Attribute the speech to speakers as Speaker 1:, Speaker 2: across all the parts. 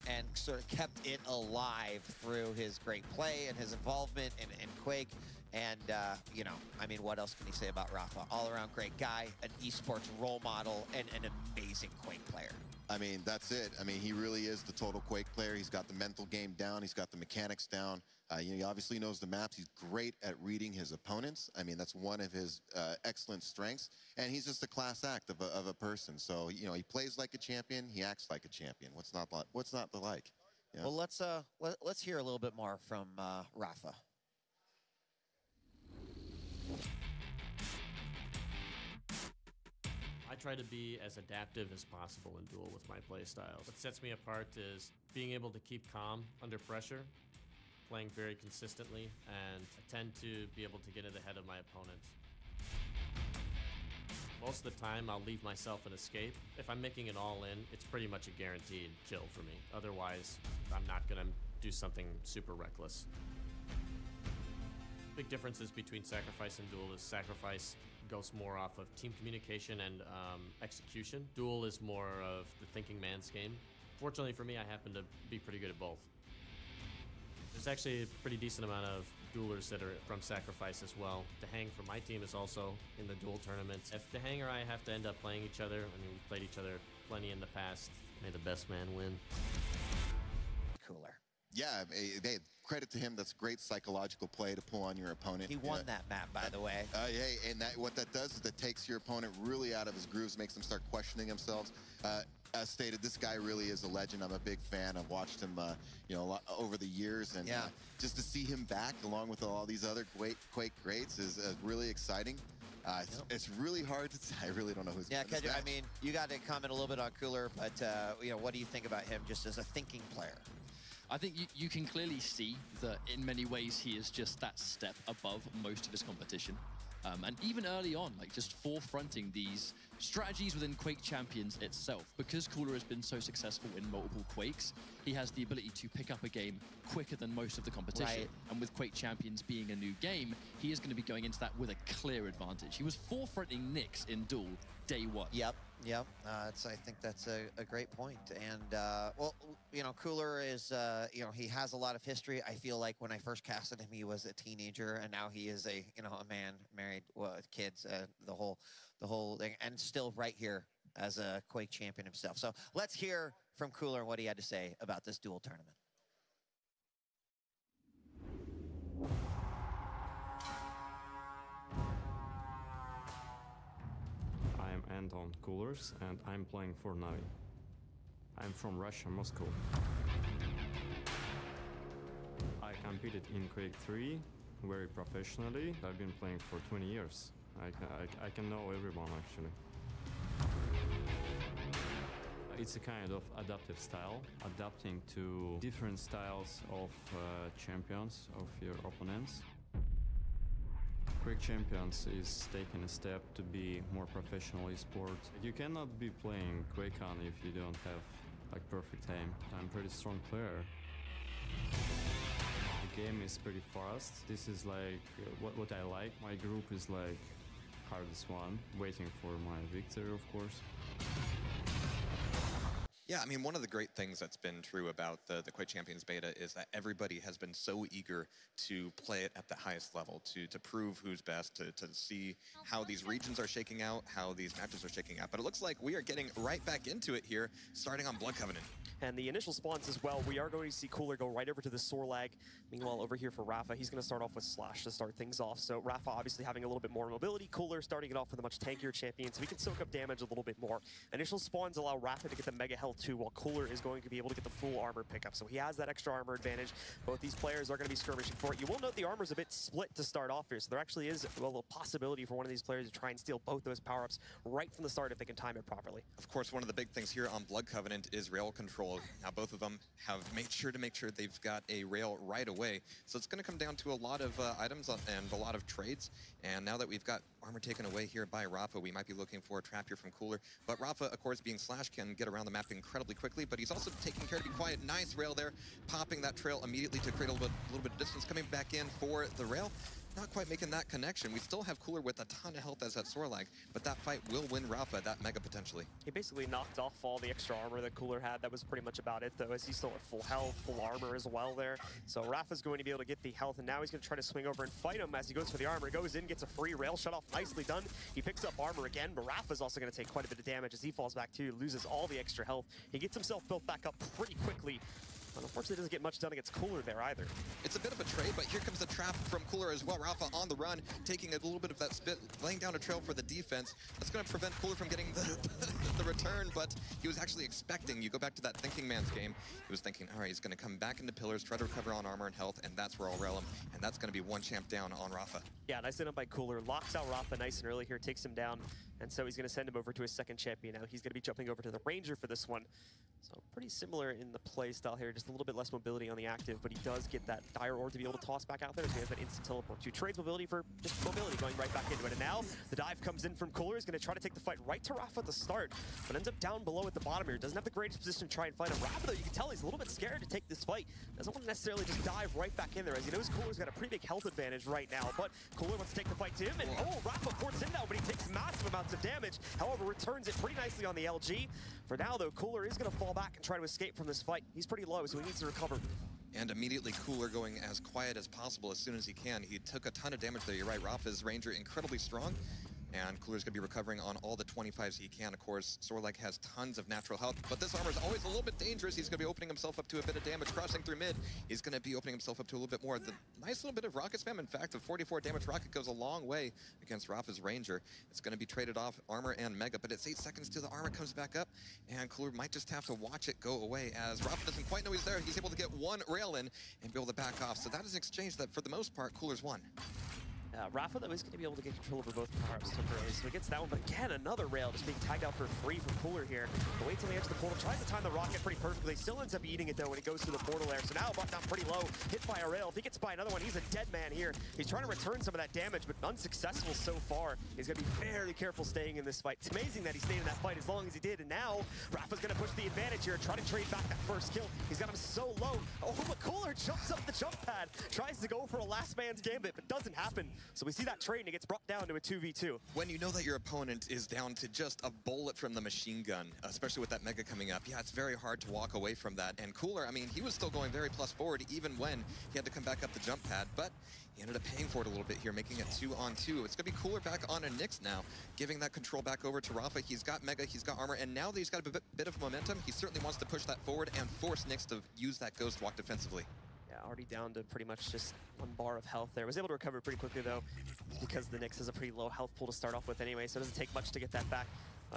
Speaker 1: and sort of kept it alive through his great play and his involvement in Quake. And, you know, I mean, what else can you say about Rapha? All-around great guy, an esports role model, and an amazing Quake player.
Speaker 2: I mean, that's it. I mean, he really is the total Quake player. He's got the mental game down. He's got the mechanics down. You know, he obviously knows the maps. He's great at reading his opponents. I mean, that's one of his excellent strengths. And he's just a class act of a person. So, you know, he plays like a champion. He acts like a champion. What's not the like? You know?
Speaker 1: Well, let's hear a little bit more from Rapha.
Speaker 3: I try to be as adaptive as possible in Duel with my play styles. What sets me apart is being able to keep calm under pressure, playing very consistently, and I tend to be able to get in the head of my opponents. Most of the time, I'll leave myself an escape. If I'm making it all in, it's pretty much a guaranteed kill for me. Otherwise, I'm not gonna do something super reckless. Big differences between Sacrifice and Duel is Sacrifice goes more off of team communication and execution. Duel is more of the thinking man's game. Fortunately for me, I happen to be pretty good at both. There's actually a pretty decent amount of duelers that are from Sacrifice as well. Dehang from my team is also in the Duel tournaments. If Dehang or I have to end up playing each other, I mean, we've played each other plenty in the past. May the best man win.
Speaker 1: Cooler.
Speaker 2: Yeah, hey, credit to him. That's great psychological play to pull on your opponent.
Speaker 1: He won that map, by the way.
Speaker 2: Yeah, and what that does is that takes your opponent really out of his grooves, makes them start questioning themselves. As stated, this guy really is a legend. I'm a big fan. I've watched him, you know, a lot over the years, and just to see him back along with all these other Quake greats is really exciting. It's really hard to say. I really don't know who's going to win this match.
Speaker 1: I mean, you got to comment a little bit on Cooler, but you know, what do you think about him just as a thinking player?
Speaker 4: I think you can clearly see that in many ways he is just that step above most of his competition. And even early on, like just forefronting these strategies within Quake Champions itself. Because Cooler has been so successful in multiple Quakes, he has the ability to pick up a game quicker than most of the competition.
Speaker 1: Right.
Speaker 4: And with Quake Champions being a new game, he is going to be going into that with a clear advantage. He was forefronting Nyx in Duel day one.
Speaker 1: Yep. I think that's a great point. And, well, you know, Cooler is, you know, he has a lot of history. I feel like when I first casted him, he was a teenager, and now he is a man, married, with kids, the whole thing, and still right here as a Quake champion himself. So let's hear from Cooler and what he had to say about this Duel tournament.
Speaker 5: I'm Anton Coolers, and I'm playing for Navi. I'm from Russia, Moscow. I competed in Quake 3 very professionally. I've been playing for 20 years. I can know everyone, actually. It's a kind of adaptive style, adapting to different styles of champions, of your opponents. Quake Champions is taking a step to be more professional esports. You cannot be playing QuakeCon if you don't have like perfect aim. I'm a pretty strong player. The game is pretty fast. This is like what I like. My group is like hardest one, waiting for my victory, of course.
Speaker 6: Yeah, I mean, one of the great things that's been true about the Quake Champions beta is that everybody has been so eager to play it at the highest level, to prove who's best, to see how these regions are shaking out, how these matches are shaking out. But it looks like we are getting right back into it here, starting on Blood Covenant.
Speaker 7: And the initial spawns as well, we are going to see Cooler go right over to the Sorlag. Meanwhile, over here for Rapha, he's going to start off with Slash to start things off. So Rapha obviously having a little bit more mobility. Cooler starting it off with a much tankier champion, so he can soak up damage a little bit more. Initial spawns allow Rapha to get the Mega Health too, while Cooler is going to be able to get the full armor pickup. So he has that extra armor advantage. Both these players are going to be skirmishing for it. You will note the armor's a bit split to start off here, so there actually is a little possibility for one of these players to try and steal both those power-ups right from the start if they can time it properly.
Speaker 6: Of course, one of the big things here on Blood Covenant is rail control. Now, both of them have made sure to make sure they've got a rail right away. So it's going to come down to a lot of items and a lot of trades. And now that we've got armor taken away here by Rapha, we might be looking for a trap here from Cooler. But Rapha, of course, being Slash, can get around the map incredibly quickly, but he's also taking care to be quiet. Nice rail there, popping that trail immediately to create a little bit of distance, coming back in for the rail. not quite making that connection. We still have Cooler with a ton of health as that Sorlag, but that fight will win Rapha that Mega potentially.
Speaker 7: He basically knocked off all the extra armor that Cooler had. That was pretty much about it, though, as he's still at full health, full armor as well there. So Rapha's going to be able to get the health, and now he's going to try to swing over and fight him as he goes for the armor. He goes in, gets a free rail shut off, nicely done. He picks up armor again, but Rapha's also going to take quite a bit of damage as he falls back too, loses all the extra health. He gets himself built back up pretty quickly. But unfortunately, doesn't get much done against Cooler there either.
Speaker 6: It's a bit of a trade, but here comes the trap from Cooler as well. Rapha on the run, taking a little bit of that spit, laying down a trail for the defense. That's going to prevent Cooler from getting the return, but he was actually expecting. You go back to that thinking man's game. He was thinking, all right, he's going to come back into pillars, try to recover on armor and health, and that's where I'll rail him. And that's going to be one champ down on Rapha.
Speaker 7: Yeah, nice setup by Cooler. Locks out Rapha nice and early here, takes him down. And so he's going to send him over to his second champion now. He's going to be jumping over to the Ranger for this one. So pretty similar in the play style here, just a little bit less mobility on the active, but he does get that Dire Orb to be able to toss back out there, so he has that instant teleport too. Trades mobility for just mobility, going right back into it. And now the dive comes in from Cooler. He's going to try to take the fight right to Rapha at the start, but ends up down below at the bottom here. Doesn't have the greatest position to try and fight him. Rapha, though, you can tell he's a little bit scared to take this fight. Doesn't want to necessarily just dive right back in there, as he knows Cooler's got a pretty big health advantage right now, but Cooler wants to take the fight to him, and Rapha ports in now, but he takes massive amounts of damage. However, returns it pretty nicely on the LG. For now, though, Cooler is going to fall back and try to escape from this fight. He's pretty low, so he needs to recover.
Speaker 6: And immediately Cooler going as quiet as possible as soon as he can. He took a ton of damage there. You're right, Rapha's Ranger incredibly strong. And Cooler's going to be recovering on all the 25s he can. Of course, Sorlag has tons of natural health, but this armor is always a little bit dangerous. He's going to be opening himself up to a bit of damage. Crossing through mid, he's going to be opening himself up to a little bit more. The nice little bit of rocket spam. In fact, a 44 damage rocket goes a long way against Rapha's Ranger. It's going to be traded off armor and Mega, but it's 8 seconds till the armor comes back up, and Cooler might just have to watch it go away as Rapha doesn't quite know he's there. He's able to get one rail in and be able to back off. So that is an exchange that, for the most part, Cooler's won.
Speaker 7: Rapha, though, is going to be able to get control over both power-ups temporarily, so he gets that one, but again, another rail just being tagged out for free from Cooler here. But waits on the edge of the portal, tries to time the rocket pretty perfectly, still ends up eating it, though, when he goes through the portal there. So now brought down pretty low, hit by a rail. If he gets by another one, he's a dead man here. He's trying to return some of that damage, but unsuccessful so far. He's going to be very careful staying in this fight. It's amazing that he stayed in that fight as long as he did, and now Rapha's going to push the advantage here, try to trade back that first kill. He's got him so low. Oh, but Cooler jumps up the jump pad, tries to go for a last man's gambit, but doesn't happen. So we see that trade, and it gets brought down to a 2v2.
Speaker 6: When you know that your opponent is down to just a bullet from the machine gun, especially with that Mega coming up, yeah, it's very hard to walk away from that. And Cooler, I mean, he was still going very plus forward even when he had to come back up the jump pad, but he ended up paying for it a little bit here, making it 2-on-2. It's going to be Cooler back on a Nyx now, giving that control back over to Rapha. He's got Mega, he's got armor, and now that he's got a bit of momentum, he certainly wants to push that forward and force Nyx to use that Ghost Walk defensively.
Speaker 7: Already down to pretty much just 1 bar of health there. Was able to recover pretty quickly, though, because the Nyx has a pretty low health pool to start off with anyway, so it doesn't take much to get that back.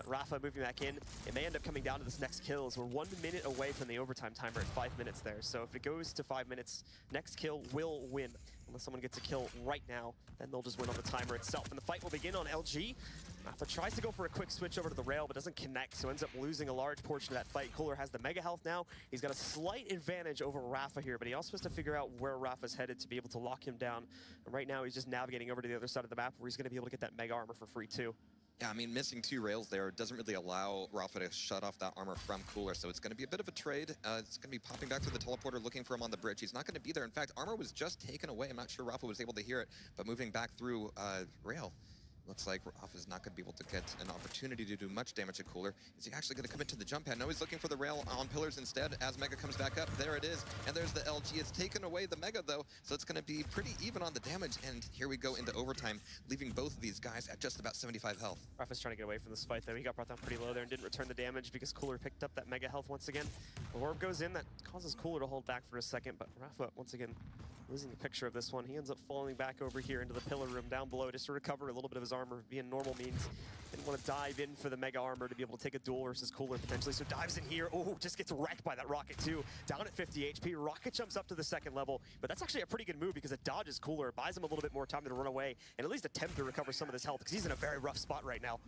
Speaker 7: Rapha moving back in. It may end up coming down to this next kill, as we're 1 minute away from the overtime timer at 5 minutes there. So if it goes to 5 minutes, next kill will win. Unless someone gets a kill right now, then they'll just win on the timer itself. And the fight will begin on LG. Rapha tries to go for a quick switch over to the rail, but doesn't connect, so ends up losing a large portion of that fight. Cooler has the Mega health now. He's got a slight advantage over Rapha here, but he also has to figure out where Rapha's headed to be able to lock him down. And right now, he's just navigating over to the other side of the map, where he's going to be able to get that Mega armor for free, too.
Speaker 6: Yeah, I mean, missing 2 rails there doesn't really allow Rapha to shut off that armor from Cooler, so it's going to be a bit of a trade. It's going to be popping back through the teleporter, looking for him on the bridge. He's not going to be there. In fact, armor was just taken away. I'm not sure Rapha was able to hear it, but moving back through rail. Looks like Rapha's not going to be able to get an opportunity to do much damage to Cooler. Is he actually going to commit to the jump pad? No, he's looking for the rail on pillars instead as Mega comes back up. There it is. And there's the LG. It's taken away the Mega, though, so it's going to be pretty even on the damage. And here we go into overtime, leaving both of these guys at just about 75 health.
Speaker 7: Rapha's trying to get away from this fight, though. He got brought down pretty low there and didn't return the damage because Cooler picked up that Mega health once again. The orb goes in. That causes Cooler to hold back for a second, but Rapha, once again, losing the picture of this one. He ends up falling back over here into the pillar room down below just to recover a little bit of his armor via normal means. Didn't want to dive in for the Mega armor to be able to take a duel versus Cooler potentially, so dives in here. Oh, just gets wrecked by that rocket too. Down at 50 HP, rocket jumps up to the 2nd level, but that's actually a pretty good move because it dodges Cooler, buys him a little bit more time to run away, and at least attempt to recover some of his health because he's in a very rough spot right now.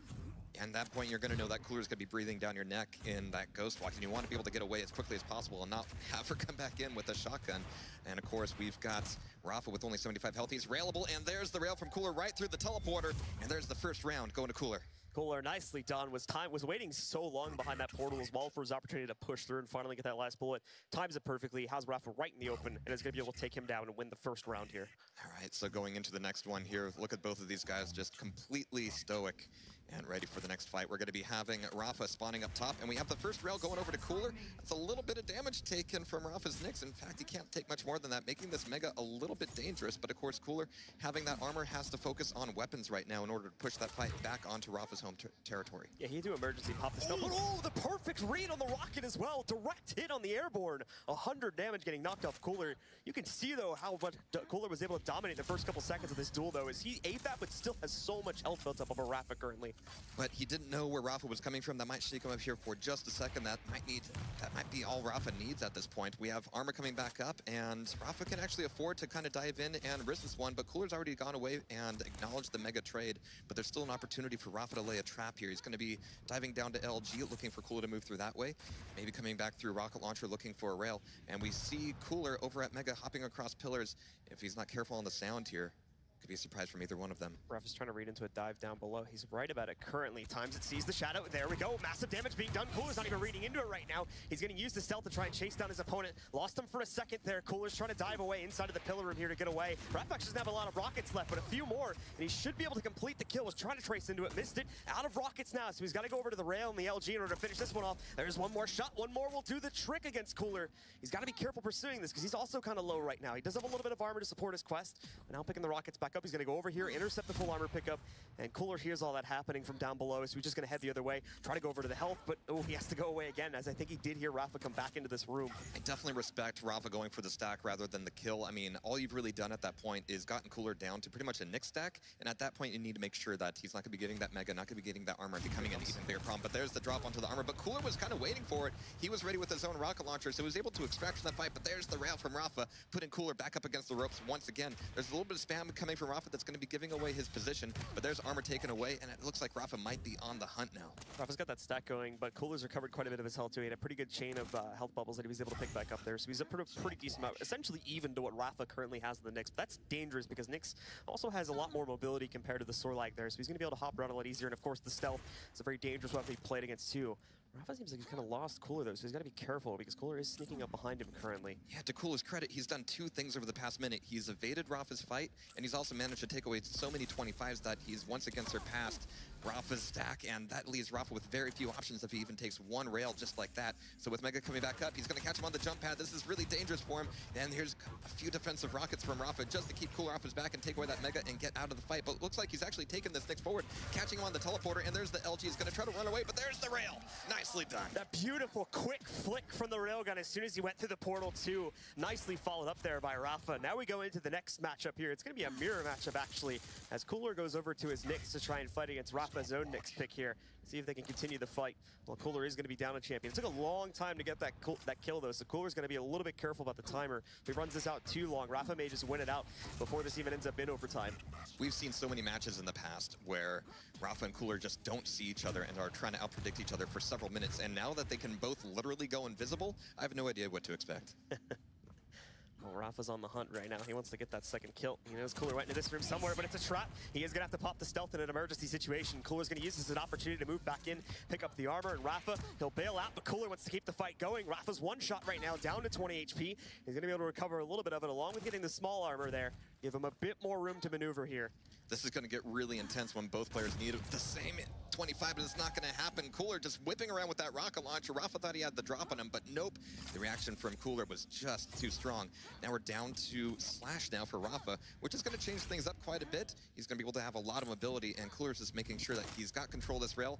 Speaker 6: And at that point, you're going to know that Cooler's going to be breathing down your neck in that Ghost Walk, and you want to be able to get away as quickly as possible and not have her come back in with a shotgun. And of course, we've got Rapha with only 75 health. He's railable, and there's the rail from Cooler right through the teleporter, and there's the first round going to Cooler.
Speaker 7: Cooler, nicely done. Was waiting so long behind that portal as well for his opportunity to push through and finally get that last bullet. Times it perfectly, has Rapha right in the open, and is going to be able to take him down and win the first round here.
Speaker 6: All right, so going into the next one here, look at both of these guys just completely stoic and ready for the next fight. We're going to be having Rapha spawning up top, and we have the first rail going over to Cooler. It's a little bit of damage taken from Rapha's Nyx. In fact, he can't take much more than that, making this Mega a little bit dangerous. But of course, Cooler, having that armor, has to focus on weapons right now in order to push that fight back onto Rapha's home territory.
Speaker 7: Yeah, he had to emergency pop the spell. Oh, the perfect read on the rocket as well. Direct hit on the airborne. 100 damage getting knocked off Cooler. You can see, though, how much Cooler was able to dominate the first couple seconds of this duel, though, as he ate that, but still has so much health built up over Rapha currently.
Speaker 6: But he didn't know where Rapha was coming from. That might shake him up here for just a second. That might be all Rapha needs at this point. We have armor coming back up, and Rapha can actually afford to kind of dive in and risk this one, but Cooler's already gone away and acknowledged the Mega trade, but there's still an opportunity for Rapha to lay a trap here. He's going to be diving down to LG, looking for Cooler to move through that way, maybe coming back through Rocket Launcher, looking for a rail, and we see Cooler over at Mega hopping across pillars. If he's not careful on the sound here, could be a surprise from either one of them.
Speaker 7: Rapha's trying to read into a dive down below. He's right about it currently. Times it sees the shadow. There we go. Massive damage being done. Cooler's not even reading into it right now. He's going to use the stealth to try and chase down his opponent. Lost him for a second there. Cooler's trying to dive away inside of the pillar room here to get away. Rapha actually doesn't have a lot of rockets left, but a few more, and he should be able to complete the kill. Was trying to trace into it. Missed it. Out of rockets now, so he's got to go over to the rail and the LG in order to finish this one off. There's one more shot. One more will do the trick against Cooler. He's got to be careful pursuing this because he's also kind of low right now. He does have a little bit of armor to support his quest. And now picking the rockets back up. He's going to go over here, intercept the full armor pickup, and Cooler hears all that happening from down below, so he's just going to head the other way, try to go over to the health, but oh, he has to go away again, as I think he did hear Rapha come back into this room.
Speaker 6: I definitely respect Rapha going for the stack rather than the kill. I mean, all you've really done at that point is gotten Cooler down to pretty much a Nyx stack, and at that point you need to make sure that he's not going to be getting that Mega, not going to be getting that armor, becoming an even bigger problem. But there's the drop onto the armor, but Cooler was kind of waiting for it. He was ready with his own rocket launcher, so he was able to extract from that fight, but there's the rail from Rapha, putting Cooler back up against the ropes once again. There's a little bit of spam coming from Rapha that's going to be giving away his position, but there's armor taken away, and it looks like Rapha might be on the hunt now.
Speaker 7: Rapha's got that stack going, but Cooler's recovered quite a bit of his health too. He had a pretty good chain of health bubbles that he was able to pick back up there, so he's a pretty decent amount, essentially even to what Rapha currently has in the Nyx. But that's dangerous because Nyx also has a lot more mobility compared to the Sorlag there, so he's going to be able to hop around a lot easier, and of course the stealth is a very dangerous weapon he played against too. Rapha seems like he's kind of lost Cooler though, so he's got to be careful because Cooler is sneaking up behind him currently.
Speaker 6: Yeah, to Cooler's credit, he's done two things over the past minute. He's evaded Rapha's fight, and he's also managed to take away so many 25s that he's once again surpassed Rapha's stack, and that leaves Rapha with very few options if he even takes one rail just like that. So with Mega coming back up, he's going to catch him on the jump pad. This is really dangerous for him, and here's a few defensive rockets from Rapha just to keep Cooler off his back and take away that Mega and get out of the fight. But it looks like he's actually taking this Nyx forward, catching him on the teleporter, and there's the LG. He's going to try to run away, but there's the rail. Nicely done.
Speaker 7: That beautiful quick flick from the railgun as soon as he went through the portal too. Nicely followed up there by Rapha. Now we go into the next matchup here. It's going to be a mirror matchup actually, as Cooler goes over to his Nyx to try and fight against Rapha's own Nyx pick here. See if they can continue the fight. Well, Cooler is going to be down a champion. It took a long time to get that kill though, so Cooler's going to be a little bit careful about the timer. If he runs this out too long, Rapha may just win it out before this even ends up in overtime.
Speaker 6: We've seen so many matches in the past where Rapha and Cooler just don't see each other and are trying to outpredict each other for several minutes, and now that they can both literally go invisible, I have no idea what to expect.
Speaker 7: Well, Rapha's on the hunt right now. He wants to get that second kill. He knows Cooler went into this room somewhere, but it's a trap. He is going to have to pop the stealth in an emergency situation. Cooler's going to use this as an opportunity to move back in, pick up the armor, and Rapha, he'll bail out, but Cooler wants to keep the fight going. Rapha's one shot right now, down to 20 HP. He's going to be able to recover a little bit of it, along with getting the small armor there. Give him a bit more room to maneuver here.
Speaker 6: This is going to get really intense when both players need the same 25, but it's not going to happen. Cooler just whipping around with that rocket launcher. Rapha thought he had the drop on him, but nope. The reaction from Cooler was just too strong. Now we're down to Slash now for Rapha, which is going to change things up quite a bit. He's going to be able to have a lot of mobility, and Cooler's just making sure that he's got control of this rail.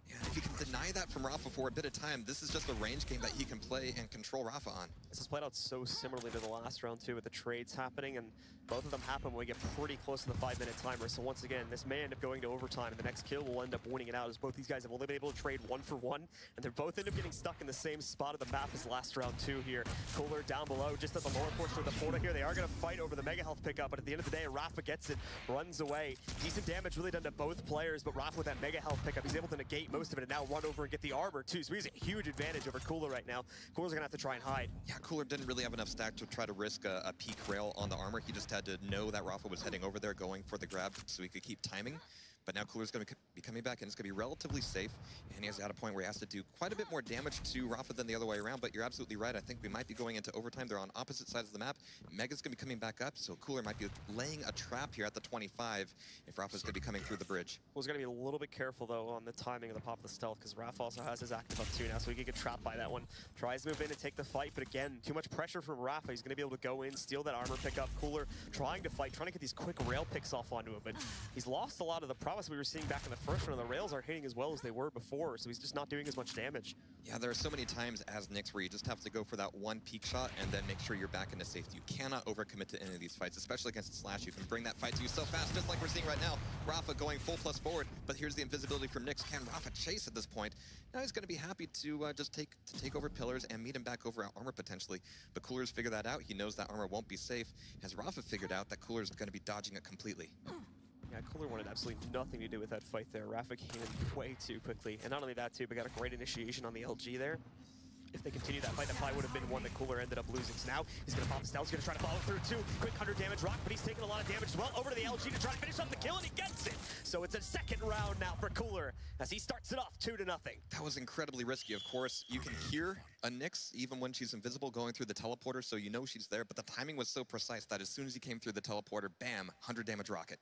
Speaker 6: And if he can deny that from Rapha for a bit of time, this is just a range game that he can play and control Rapha on.
Speaker 7: This has played out so similarly to the last round too, with the trades happening, and both of them happen when we get pretty close to the 5-minute timer. So once again, this may end up going to overtime, and the next kill will end up winning it out, as both these guys have only been able to trade 1 for 1, and they're both end up getting stuck in the same spot of the map as last round too here. Cooler down below, just at the lower portion of the portal here. They are going to fight over the Mega Health pickup, but at the end of the day, Rapha gets it, runs away. Decent damage really done to both players, but Rapha with that Mega Health pickup, he's able to negate most of it and now run over and get the armor too, so he has a huge advantage over Cooler right now. Cooler's going to have to try and hide.
Speaker 6: Yeah, Cooler didn't really have enough stack to try to risk a peak rail on the armor. He just had to know that Rapha was heading over there, going for the grab so he could keep timing. But now Cooler's going to be coming back, and it's going to be relatively safe. And he's at a point where he has to do quite a bit more damage to Rapha than the other way around. But you're absolutely right. I think we might be going into overtime. They're on opposite sides of the map. Mega's going to be coming back up, so Cooler might be laying a trap here at the 25 if Rapha's going to be coming through the bridge.
Speaker 7: Well, he's going to be a little bit careful, though, on the timing of the pop of the stealth, because Rapha also has his active up too now, so he can get trapped by that one. Tries to move in and take the fight, but again, too much pressure from Rapha. He's going to be able to go in, steal that armor pick up. Cooler trying to fight, trying to get these quick rail picks off onto him, but he's lost a lot of the prowess we were seeing back in the first run. The rails aren't hitting as well as they were before, so he's just not doing as much damage.
Speaker 6: Yeah, there are so many times as Nyx where you just have to go for that one peak shot and then make sure you're back into safety. You cannot overcommit to any of these fights, especially against Slash. You can bring that fight to you so fast, just like we're seeing right now. Rapha going full plus forward, but here's the invisibility from Nyx. Can Rapha chase at this point? Now he's going to be happy to just take over pillars and meet him back over at armor potentially. But Cooler's figured that out. He knows that armor won't be safe. Has Rapha figured out that Cooler's going to be dodging it completely?
Speaker 7: Yeah, Cooler wanted absolutely nothing to do with that fight there. Rapha came in way too quickly. And not only that, too, but got a great initiation on the LG there. If they continue that fight, that probably would have been one that Cooler ended up losing. So now he's going to pop his stealth. He's going to try to follow through, too. Quick 100 damage rock, but he's taking a lot of damage as well. Over to the LG to try to finish off the kill, and he gets it. So it's a second round now for Cooler as he starts it off 2-0.
Speaker 6: That was incredibly risky. Of course, you can hear a Nyx even when she's invisible going through the teleporter, so you know she's there. But the timing was so precise that as soon as he came through the teleporter, bam, 100 damage rocket.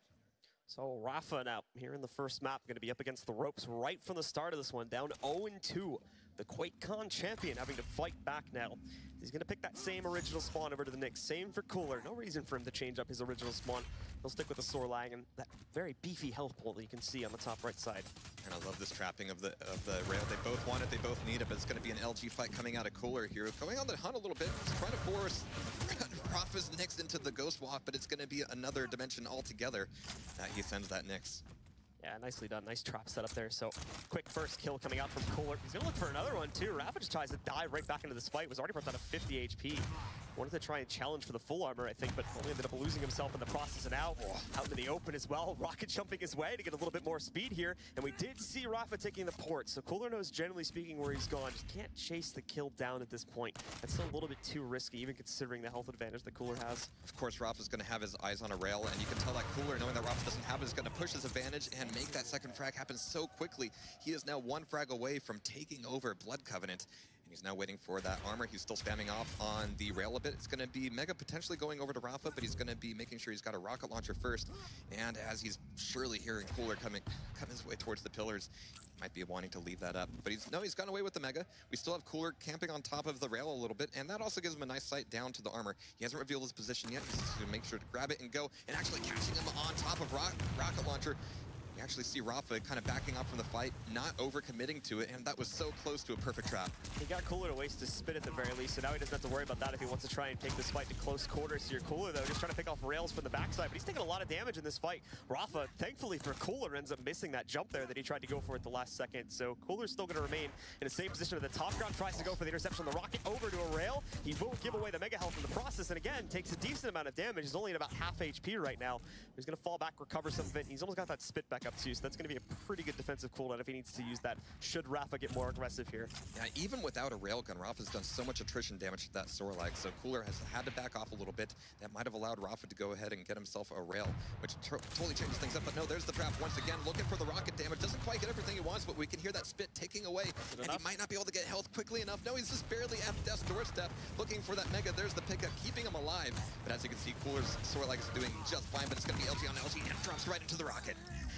Speaker 7: So Rapha now here in the first map, going to be up against the ropes right from the start of this one, down 0-2. The QuakeCon champion having to fight back now. He's going to pick that same original spawn over to the Nyx. Same for Cooler. No reason for him to change up his original spawn. He'll stick with the Sorlag and that very beefy health pool that you can see on the top right side.
Speaker 6: And I love this trapping of the rail. They both want it, they both need it, but it's going to be an LG fight coming out of Cooler here. Going on the hunt a little bit, he's trying to force Rapha's Nyx into the Ghost Walk, but it's going to be another dimension altogether. He sends that Nyx.
Speaker 7: Yeah, nicely done. Nice trap setup there. So, quick first kill coming out from Cooler. He's going to look for another one, too. Rapha just tries to dive right back into this fight. Was already brought down to 50 HP. Wanted to try and challenge for the full armor, I think, but only ended up losing himself in the process. And now, out into the open as well. Rocket jumping his way to get a little bit more speed here. And we did see Rapha taking the port. So, Cooler knows, generally speaking, where he's gone. Just can't chase the kill down at this point. That's still a little bit too risky, even considering the health advantage that Cooler has.
Speaker 6: Of course, Rapha's going to have his eyes on a rail, and you can tell that Cooler, knowing that Rapha doesn't have it, is going to push his advantage and make that second frag happen so quickly. He is now one frag away from taking over Blood Covenant. He's now waiting for that armor. He's still spamming off on the rail a bit. It's going to be Mega potentially going over to Rapha, but he's going to be making sure he's got a rocket launcher first. And as he's surely hearing Cooler coming his way towards the pillars, he might be wanting to leave that up. But he's gone away with the Mega. We still have Cooler camping on top of the rail a little bit, and that also gives him a nice sight down to the armor. He hasn't revealed his position yet. He's going to make sure to grab it and go, and actually catching him on top of rocket launcher. You actually see Rapha kind of backing up from the fight, not over-committing to it, and that was so close to a perfect trap.
Speaker 7: He got Cooler to waste his spit at the very least, so now he doesn't have to worry about that if he wants to try and take this fight to close quarters here. Cooler, though, just trying to pick off rails from the backside, but he's taking a lot of damage in this fight. Rapha, thankfully for Cooler, ends up missing that jump there that he tried to go for at the last second, so Cooler's still going to remain in the same position at the top ground, tries to go for the interception of the rocket over to a rail. He won't give away the Mega Health in the process, and again, takes a decent amount of damage. He's only at about half HP right now. He's going to fall back, recover some of it. He's almost got that spit back up too, so that's going to be a pretty good defensive cooldown if he needs to use that, should Rapha get more aggressive here.
Speaker 6: Yeah, even without a railgun, Rapha's done so much attrition damage to that Sorlag, so Cooler has had to back off a little bit. That might have allowed Rapha to go ahead and get himself a rail, which totally changes things up, but no, there's the trap once again, looking for the rocket damage. Doesn't quite get everything he wants, but we can hear that spit ticking away, and he might not be able to get health quickly enough. No, he's just barely at death's doorstep, looking for that Mega. There's the pickup, keeping him alive, but as you can see, Cooler's Sorlag is doing just fine, but it's going to be LG on LG, and drops right into the rocket.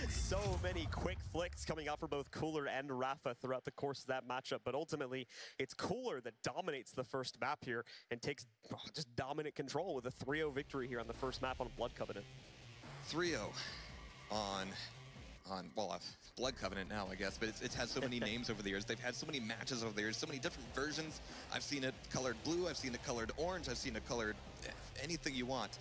Speaker 7: So many quick flicks coming out for both Cooler and Rapha throughout the course of that matchup, but ultimately it's Cooler that dominates the first map here and takes just dominant control with a 3-0 victory here on the first map on Blood Covenant.
Speaker 6: 3-0 on Blood Covenant now, I guess, but it's had so many names over the years. They've had so many matches over the years, so many different versions. I've seen it colored blue, I've seen it colored orange, I've seen it colored anything you want.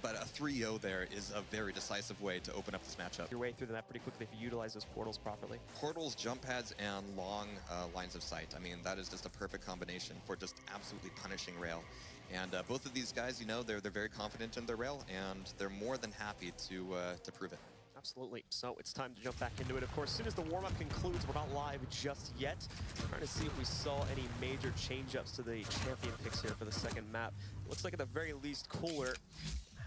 Speaker 6: But a 3-0 there is a very decisive way to open up this matchup.
Speaker 7: Your way through the map pretty quickly if you utilize those portals properly.
Speaker 6: Portals, jump pads, and long lines of sight. I mean, that is just a perfect combination for just absolutely punishing rail. And both of these guys, you know, they're very confident in their rail, and they're more than happy to prove it.
Speaker 7: Absolutely. So it's time to jump back into it. Of course, as soon as the warm-up concludes, we're not live just yet. Trying to see if we saw any major change-ups to the champion picks here for the second map. Looks like at the very least, Cooler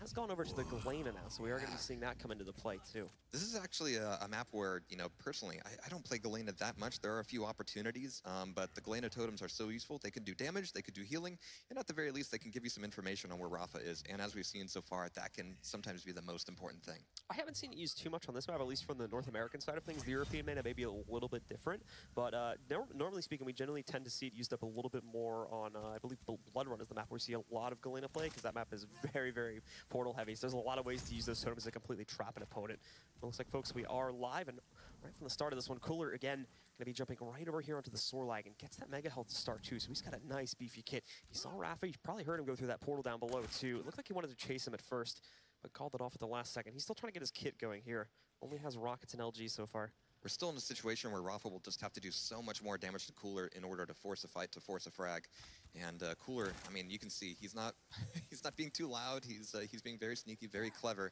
Speaker 7: has gone over to the Galena now, so we are going to be seeing that come into the play too.
Speaker 6: This is actually a map where, you know, personally, I don't play Galena that much. There are a few opportunities, but the Galena totems are so useful. They can do damage, they could do healing, and at the very least, they can give you some information on where Rapha is. And as we've seen so far, that can sometimes be the most important thing.
Speaker 7: I haven't seen it used too much on this map, at least from the North American side of things. The European meta may be a little bit different, but normally speaking, we generally tend to see it used up a little bit more on, I believe, Blood Run is the map where we see a lot of Galena play, because that map is very, very portal heavy. So there's a lot of ways to use those totems to completely trap an opponent. It looks like, folks, we are live, and right from the start of this one, Cooler, again, going to be jumping right over here onto the Sorlag and gets that Mega Health to start, too. So he's got a nice, beefy kit. He saw Rapha. You probably heard him go through that portal down below, too. It looked like he wanted to chase him at first, but called it off at the last second. He's still trying to get his kit going here. Only has rockets and LG so far.
Speaker 6: We're still in a situation where Rapha will just have to do so much more damage to Cooler in order to force a fight, to force a frag. And Cooler, I mean, you can see he's not he's not being too loud. He's being very sneaky, very clever.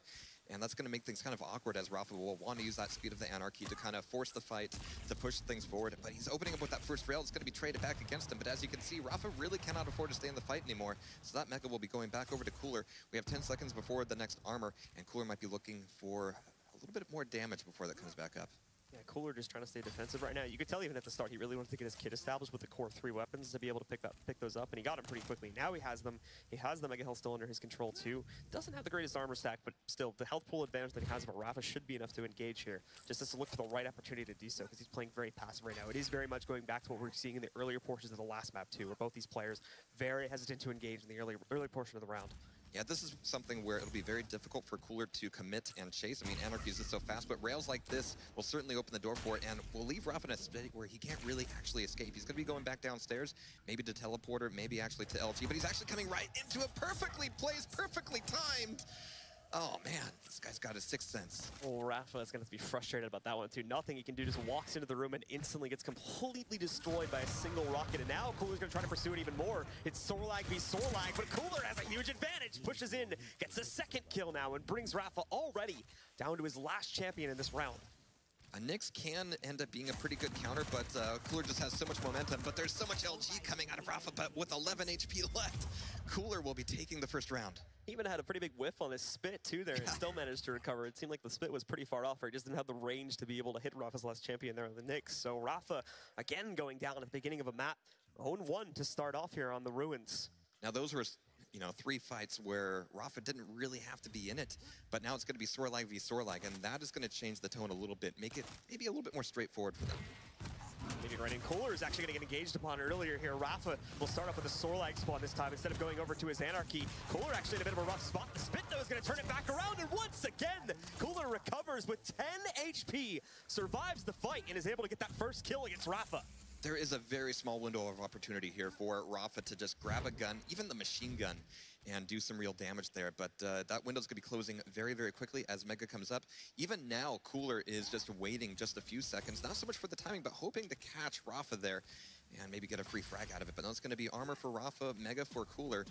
Speaker 6: And that's going to make things kind of awkward, as Rapha will want to use that speed of the Anarchy to kind of force the fight, to push things forward. But he's opening up with that first rail. It's going to be traded back against him. But as you can see, Rapha really cannot afford to stay in the fight anymore. So that Mega will be going back over to Cooler. We have 10 seconds before the next armor, and Cooler might be looking for a little bit more damage before that comes back up.
Speaker 7: Yeah, Cooler just trying to stay defensive right now. You could tell even at the start he really wanted to get his kit established with the core 3 weapons to be able to pick those up, and he got them pretty quickly. Now he has them. He has the Mega Health still under his control too. Doesn't have the greatest armor stack, but still the health pool advantage that he has over Rapha should be enough to engage here. Just has to look for the right opportunity to do so, because he's playing very passive right now. It is very much going back to what we're seeing in the earlier portions of the last map too, where both these players very hesitant to engage in the early portion of the round.
Speaker 6: Yeah, this is something where it'll be very difficult for Cooler to commit and chase. I mean, Anarchy is just so fast, but rails like this will certainly open the door for it, and will leave Rapha in a state where he can't really actually escape. He's going to be going back downstairs, maybe to teleporter, maybe actually to LG, but he's actually coming right into a perfectly placed, perfectly timed. Oh man, this guy's got his sixth sense.
Speaker 7: Oh, Rapha is going to be frustrated about that one too. Nothing he can do, just walks into the room and instantly gets completely destroyed by a single rocket. And now Cooler's going to try to pursue it even more. It's Sorlag v Sorlag, but Cooler has a huge advantage. Pushes in, gets a second kill now, and brings Rapha already down to his last champion in this round.
Speaker 6: Nyx can end up being a pretty good counter, but Cooler just has so much momentum. But there's so much LG coming out of Rapha, but with 11 HP left, Cooler will be taking the first round.
Speaker 7: He even had a pretty big whiff on his spit too there, and still managed to recover. It seemed like the spit was pretty far off, or he just didn't have the range to be able to hit Rapha's last champion there on the Nyx. So Rapha, again, going down at the beginning of a map. 0-1 to start off here on the Ruins.
Speaker 6: Now those were, you know, 3 fights where Rapha didn't really have to be in it, but now it's going to be Sorlag v Sorlag, and that is going to change the tone a little bit, make it maybe a little bit more straightforward for them.
Speaker 7: Leaving right in. Cooler is actually going to get engaged upon earlier here. Rapha will start off with a Sorlag spawn this time instead of going over to his Anarchy. Cooler actually in a bit of a rough spot. The spit, though, is going to turn it back around, and once again, Cooler recovers with 10 HP, survives the fight, and is able to get that first kill against Rapha.
Speaker 6: There is a very small window of opportunity here for Rapha to just grab a gun, even the machine gun, and do some real damage there. But that window's going to be closing very, very quickly as Mega comes up. Even now, Cooler is just waiting just a few seconds, not so much for the timing, but hoping to catch Rapha there and maybe get a free frag out of it. But now it's going to be armor for Rapha, Mega for Cooler,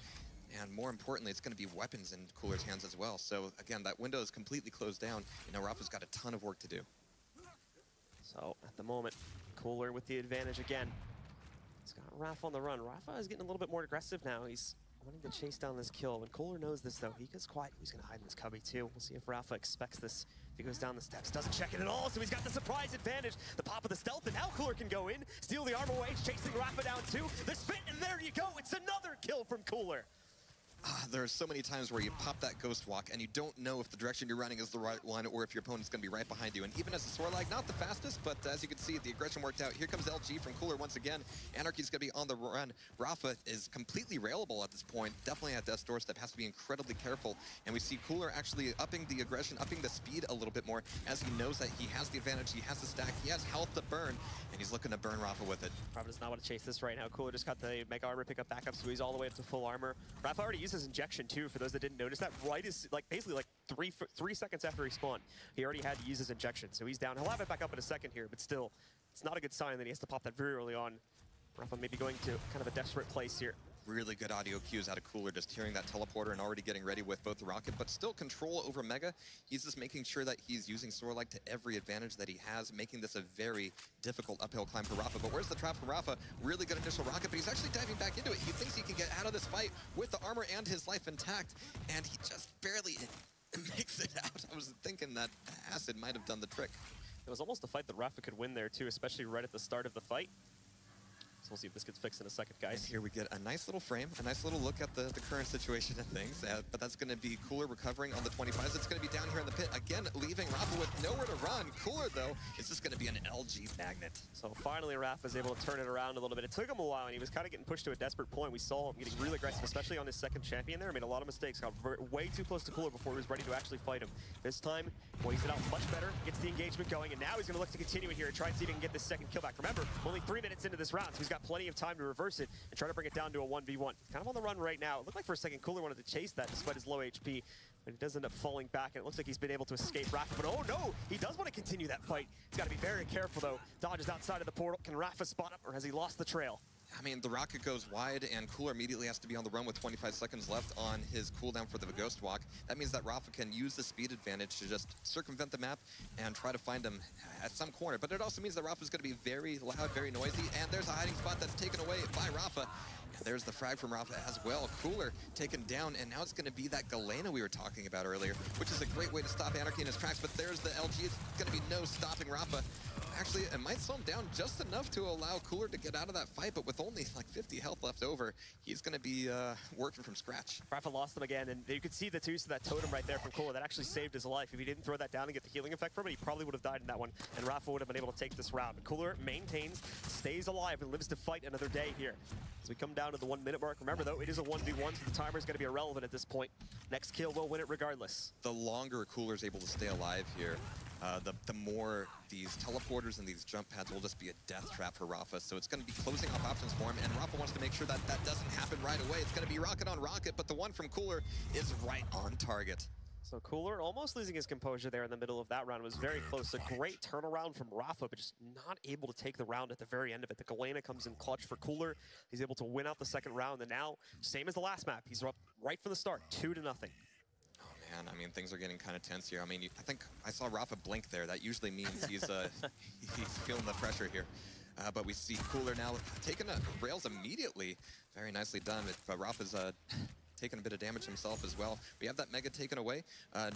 Speaker 6: and more importantly, it's going to be weapons in Cooler's hands as well. So again, that window is completely closed down. You know, Rapha's got a ton of work to do.
Speaker 7: So at the moment, Cooler with the advantage again. He's got Rapha on the run. Rapha is getting a little bit more aggressive now. He's wanting to chase down this kill. When Cooler knows this, though, he goes quiet. He's going to hide in this cubby, too. We'll see if Rapha expects this. If he goes down the steps, doesn't check it at all, so he's got the surprise advantage. The pop of the stealth, and now Cooler can go in, steal the armor away, chasing Rapha down, too. The spit, and there you go. It's another kill from Cooler.
Speaker 6: There are so many times where you pop that ghost walk and you don't know if the direction you're running is the right one or if your opponent's going to be right behind you. And even as a Sorlag, not the fastest, but as you can see, the aggression worked out. Here comes LG from Cooler once again. Anarchy's going to be on the run. Rapha is completely railable at this point. Definitely at Death's doorstep. Has to be incredibly careful. And we see Cooler actually upping the aggression, upping the speed a little bit more as he knows that he has the advantage. He has the stack. He has health to burn, and he's looking to burn Rapha with it.
Speaker 7: Rapha does not want to chase this right now. Cooler just got the Mega Armor pickup back up, so he's all the way up to full armor. Rapha already uses injection too, for those that didn't notice that. Right is like basically like three seconds after he spawned, he already had to use his injection, so he's down. He'll have it back up in a second here, but still, it's not a good sign that he has to pop that very early on. Rapha maybe going to kind of a desperate place here.
Speaker 6: really good audio cues out of Cooler, just hearing that teleporter and already getting ready with both the rocket, but still control over Mega. He's just making sure that he's using Sorlight to every advantage that he has, making this a very difficult uphill climb for Rapha. But where's the trap from Rapha? Really good initial rocket, but he's actually diving back into it. He thinks he can get out of this fight with the armor and his life intact, and he just barely makes it out. I was thinking that acid might have done the trick.
Speaker 7: It was almost a fight that Rapha could win there too, especially right at the start of the fight. So we'll see if this gets fixed in a second, guys.
Speaker 6: And here we get a nice little frame, a nice little look at the current situation of things. But that's going to be Cooler recovering on the 25s. It's going to be down here in the pit, again, leaving Rapha with nowhere to run. Cooler, though, is just going to be an LG magnet.
Speaker 7: So finally, Rapha is able to turn it around a little bit. It took him a while, and he was kind of getting pushed to a desperate point. We saw him getting really aggressive, especially on his second champion there. Made a lot of mistakes, got way too close to Cooler before he was ready to actually fight him. This time, weighs it out much better, gets the engagement going, and now he's going to look to continue it here and try and see if he can get this second kill back. Remember, only 3 minutes into this round, so he's got plenty of time to reverse it and try to bring it down to a 1v1. Kind of on the run right now. It looked like for a second Cooler wanted to chase that despite his low HP, but he does end up falling back, and it looks like he's been able to escape Rapha. But oh no, he does want to continue that fight. He's got to be very careful though. Dodges outside of the portal. Can Rapha spot up, or has he lost the trail?
Speaker 6: I mean, the rocket goes wide, and Cooler immediately has to be on the run with 25 seconds left on his cooldown for the Ghost Walk. That means that Rapha can use the speed advantage to just circumvent the map and try to find him at some corner. But it also means that Rapha's going to be very loud, very noisy, and there's a hiding spot that's taken away by Rapha. And there's the frag from Rapha as well. Cooler taken down, and now it's going to be that Galena we were talking about earlier, which is a great way to stop Anarchy in his tracks. But there's the LG. It's going to be no stopping Rapha. Actually, it might slow him down just enough to allow Cooler to get out of that fight, but with only like 50 health left over, he's going to be working from scratch.
Speaker 7: Rapha lost him again, and you could see the use of that totem right there from Cooler. That actually saved his life. If he didn't throw that down and get the healing effect from it, he probably would have died in that one, and Rapha would have been able to take this round. But Cooler maintains, stays alive, and lives to fight another day here. As we come down to the 1 minute mark, remember though, it is a 1v1, so the timer is going to be irrelevant at this point. Next kill will win it regardless.
Speaker 6: The longer Cooler's able to stay alive here, the more these teleporters and these jump pads will just be a death trap for Rapha. So it's going to be closing off options for him, and Rapha wants to make sure that that doesn't happen right away. It's going to be rocket on rocket, but the one from Cooler is right on target.
Speaker 7: So Cooler almost losing his composure there in the middle of that round. Was very close. A great turnaround from Rapha, but just not able to take the round at the very end of it. The Galena comes in clutch for Cooler. He's able to win out the second round, and now, same as the last map, he's up right from the start, 2-0.
Speaker 6: Man, I mean, things are getting kind of tense here. I mean, I think I saw Rapha blink there. That usually means he's feeling the pressure here. But we see Cooler now taking rails immediately. Very nicely done. But Rapha's taking a bit of damage himself as well. We have that Mega taken away.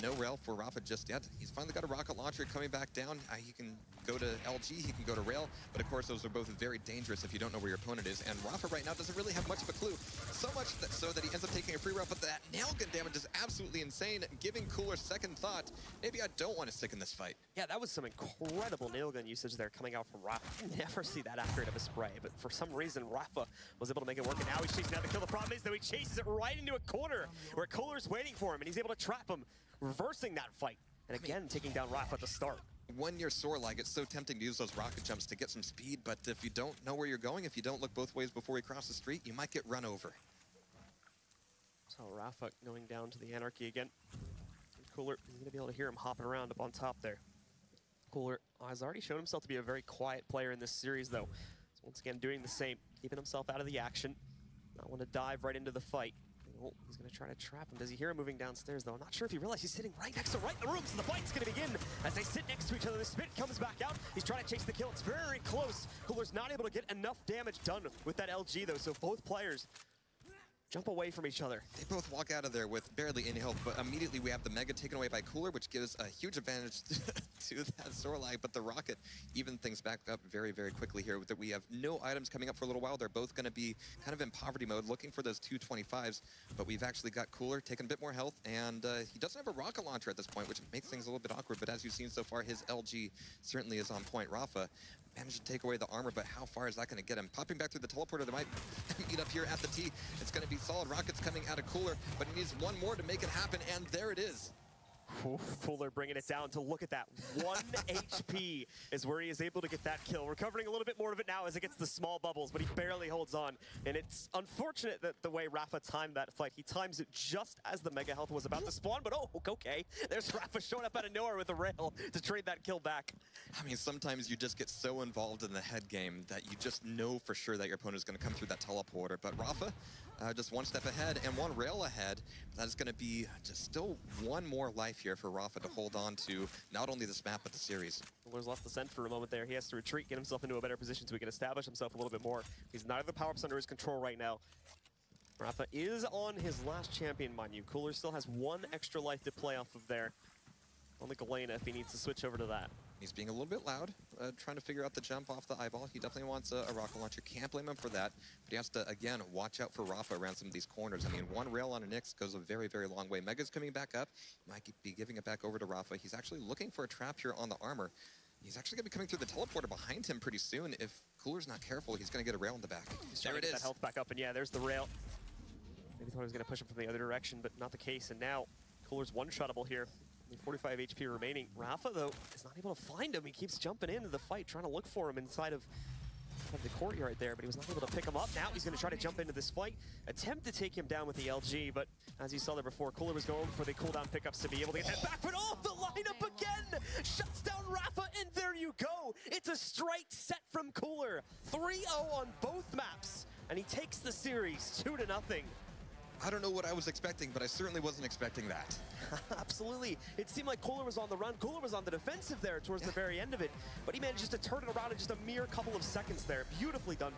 Speaker 6: No rail for Rapha just yet. He's finally got a rocket launcher coming back down. He can go to LG, he can go to rail, but of course those are both very dangerous if you don't know where your opponent is. And Rapha right now doesn't really have much of a clue. So much so that he ends up taking a free rail, but that nail gun damage is absolutely insane, giving Cooler second thought. Maybe I don't want to stick in this fight.
Speaker 7: Yeah, that was some incredible nail gun usage there coming out from Rapha. You never see that accurate of a spray, but for some reason Rapha was able to make it work, and now he's chasing down the kill. The problem is that he chases it right into a corner where Cooler's waiting for him, and he's able to trap him, reversing that fight, and again taking down Rapha at the start.
Speaker 6: When you're Sorlight, it's so tempting to use those rocket jumps to get some speed, but if you don't know where you're going, if you don't look both ways before you cross the street, you might get run over.
Speaker 7: So Rapha going down to the Anarchy again. Cooler, you're going to be able to hear him hopping around up on top there. Cooler has already shown himself to be a very quiet player in this series, though. So once again, doing the same, keeping himself out of the action. Not want to dive right into the fight. Oh, he's going to try to trap him. Does he hear him moving downstairs, though? I'm not sure if he realized he's sitting right next to right in the room, so the fight's going to begin as they sit next to each other. The spit comes back out. He's trying to chase the kill. It's very close. Cooler's not able to get enough damage done with that LG, though, so both players jump away from each other.
Speaker 6: They both walk out of there with barely any health, but immediately we have the Mega taken away by Cooler, which gives a huge advantage to that Sorlight, but the Rocket even things back up very, very quickly here. That we have no items coming up for a little while. They're both going to be kind of in poverty mode, looking for those 225s, but we've actually got Cooler taking a bit more health, and he doesn't have a rocket launcher at this point, which makes things a little bit awkward, but as you've seen so far, his LG certainly is on point. Rapha managed to take away the armor, but how far is that going to get him? Popping back through the teleporter, they might meet up here at the T. It's going to be solid rockets coming out of Cooler, but he needs one more to make it happen, and there it is.
Speaker 7: Cooler bringing it down to look at that. 1 HP is where he is able to get that kill. Recovering a little bit more of it now as it gets the small bubbles, but he barely holds on. And it's unfortunate that the way Rapha timed that fight, he times it just as the Mega Health was about to spawn, but oh, okay. There's Rapha showing up out of nowhere with a rail to trade that kill back.
Speaker 6: I mean, sometimes you just get so involved in the head game that you just know for sure that your opponent is going to come through that teleporter. But Rapha, just one step ahead and one rail ahead. That is going to be just still one more life here for Rapha to hold on to not only this map, but the series.
Speaker 7: Kuller's lost the scent for a moment there. He has to retreat, get himself into a better position so he can establish himself a little bit more. He's neither the power-ups under his control right now. Rapha is on his last champion, mind you. Cooler still has one extra life to play off of there. Only Galena if he needs to switch over to that.
Speaker 6: He's being a little bit loud, trying to figure out the jump off the eyeball. He definitely wants a rocket launcher. Can't blame him for that. But he has to, again, watch out for Rapha around some of these corners. I mean, one rail on an Nyx goes a very, very long way. Mega's coming back up. Might be giving it back over to Rapha. He's actually looking for a trap here on the armor. He's actually going to be coming through the teleporter behind him pretty soon. If Cooler's not careful, he's going to get a rail in the back. There it is.
Speaker 7: That health back up, and yeah, there's the rail. Maybe thought he was going to push him from the other direction, but not the case. And now Cooler's one-shottable here. 45 HP remaining. Rapha, though, is not able to find him. He keeps jumping into the fight, trying to look for him inside of the courtyard there, but he was not able to pick him up. Now he's going to try to jump into this fight, attempt to take him down with the LG, but as you saw there before, Cooler was going for the cooldown pickups to be able to get that back, but oh, the lineup again! Shuts down Rapha, and there you go! It's a straight set from Cooler. 3-0 on both maps, and he takes the series 2-0.
Speaker 6: I don't know what I was expecting, but I certainly wasn't expecting that.
Speaker 7: Absolutely. It seemed like Cooler was on the run. Cooler was on the defensive there towards the very end of it, but he manages to turn it around in just a mere couple of seconds there. Beautifully done